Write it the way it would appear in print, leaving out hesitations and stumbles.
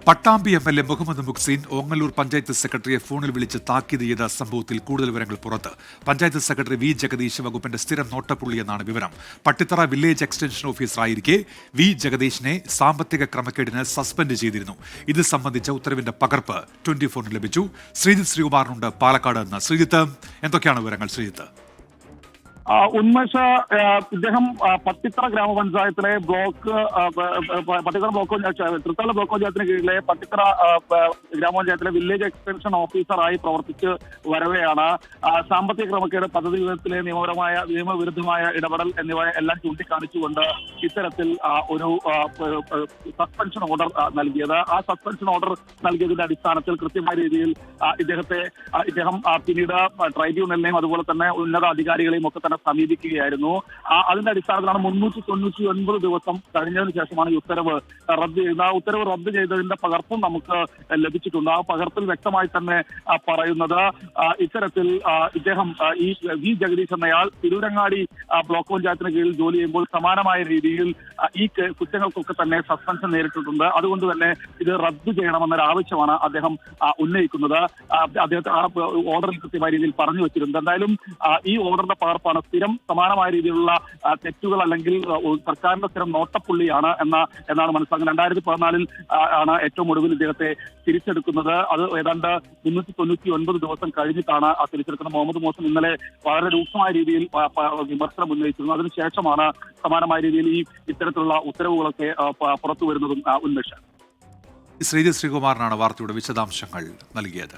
Pattambi MLA Muhammad മുക്സീൻ Ongallur panchayat സെക്രട്ടറിയെ ഫോണിൽ വിളിച്ച് താക്കീത് ചെയ്ത സംഭവത്തിൽ കൂടുതൽ വിവരങ്ങൾ പുറത്ത്. പഞ്ചായത്ത് സെക്രട്ടറി വി ജഗദീഷ് വകുപ്പിന്റെ സ്ഥിരം നോട്ടപ്പുള്ളിയെന്നാണ് വിവരം. പട്ടിത്തറ വില്ലേജ് എക്സ്റ്റൻഷൻ ഓഫീസറായിരിക്കെ വി ജഗദീഷിനെ സാമ്പത്തിക ക്രമക്കേടിന് സസ്പെൻഡ് ചെയ്തിരുന്നു. ഇത് സംബന്ധിച്ച ഉത്തരവിന്റെ പകർപ്പ് 24 ലഭിച്ചു. ശ്രീജിത്ത് ശ്രീകുമാറിനുണ്ട് പാലക്കാട് നിന്ന്. ശ്രീജിത്ത്, എന്തൊക്കെയാണ് വിവരങ്ങൾ? ശ്രീജിത്ത്. ഉന്മേഷ, ഇദ്ദേഹം പട്ടിത്തറ ഗ്രാമപഞ്ചായത്തിലെ തൃത്താല ബ്ലോക്ക് പഞ്ചായത്തിന് കീഴിലെ പട്ടിത്തറ ഗ്രാമപഞ്ചായത്തിലെ വില്ലേജ് എക്സ്റ്റൻഷൻ ഓഫീസറായി പ്രവർത്തിച്ച് വരവെയാണ് സാമ്പത്തിക ക്രമക്കേട്, പദ്ധതി വിഹിതത്തിലെ നിയമവിരുദ്ധമായ ഇടപെടൽ എന്നിവ എല്ലാം ചൂണ്ടിക്കാണിച്ചുകൊണ്ട് ഇത്തരത്തിൽ ഒരു സസ്പെൻഷൻ ഓർഡർ നൽകിയത്. ആ സസ്പെൻഷൻ ഓർഡർ നൽകിയതിന്റെ അടിസ്ഥാനത്തിൽ കൃത്യമായ രീതിയിൽ ഇദ്ദേഹം പിന്നീട് ട്രൈബ്യൂണലിനെയും അതുപോലെ തന്നെ ഉന്നത അധികാരികളെയും ഒക്കെ സമീപിക്കുകയായിരുന്നു. അതിന്റെ അടിസ്ഥാനത്തിലാണ് 399 ദിവസം കഴിഞ്ഞതിന് ശേഷമാണ് ഈ ഉത്തരവ് റദ്ദ് ചെയ്യുന്നത്. ആ ഉത്തരവ് റദ്ദ് ചെയ്തതിന്റെ പകർപ്പും നമുക്ക് ലഭിച്ചിട്ടുണ്ട്. ആ പകർപ്പിൽ വ്യക്തമായി തന്നെ പറയുന്നത് ഇത്തരത്തിൽ ഇദ്ദേഹം ഈ വി ജഗദീഷ് എന്നയാൾ തിരൂരങ്ങാടി ബ്ലോക്ക് പഞ്ചായത്തിന് കീഴിൽ ജോലി ചെയ്യുമ്പോൾ സമാനമായ രീതിയിൽ ഈ കുറ്റങ്ങൾക്കൊക്കെ തന്നെ സസ്പെൻഷൻ നേരിട്ടിട്ടുണ്ട്. അതുകൊണ്ട് തന്നെ ഇത് റദ്ദ് ചെയ്യണമെന്നൊരു ആവശ്യമാണ് അദ്ദേഹം ഉന്നയിക്കുന്നത്. അദ്ദേഹത്തെ ആ ഓർഡറിൽ കൃത്യമായ രീതിയിൽ പറഞ്ഞു വെച്ചിട്ടുണ്ട്. എന്തായാലും ഈ ഓർഡറിന്റെ പകർപ്പാണ്. സ്ഥിരം സമാനമായ രീതിയിലുള്ള തെറ്റുകൾ അല്ലെങ്കിൽ സർക്കാരിന്റെ സ്ഥിരം നോട്ടപ്പുള്ളിയാണ് എന്നാണ് മനസ്സിലാക്കുന്നത്. 2014 ആണ് ഏറ്റവും ഒടുവിൽ ഇദ്ദേഹത്തെ തിരിച്ചെടുക്കുന്നത്. അത് ഏതാണ്ട് 399 ദിവസം കഴിഞ്ഞിട്ടാണ് ആ തിരിച്ചെടുക്കുന്നത്. മുഹമ്മദ് മോഹസിൻ ഇന്നലെ വളരെ രൂക്ഷമായ രീതിയിൽ വിമർശനം ഉന്നയിച്ചിരുന്നു. അതിനുശേഷമാണ് സമാനമായ രീതിയിൽ ഇത്തരത്തിലുള്ള ഉത്തരവുകളൊക്കെ പുറത്തു വരുന്നതും. ഉന്മേഷം. ശ്രീജിത്ത് ശ്രീകുമാറിനാണ് വാർത്തയുടെ വിശദാംശങ്ങൾ നൽകിയത്.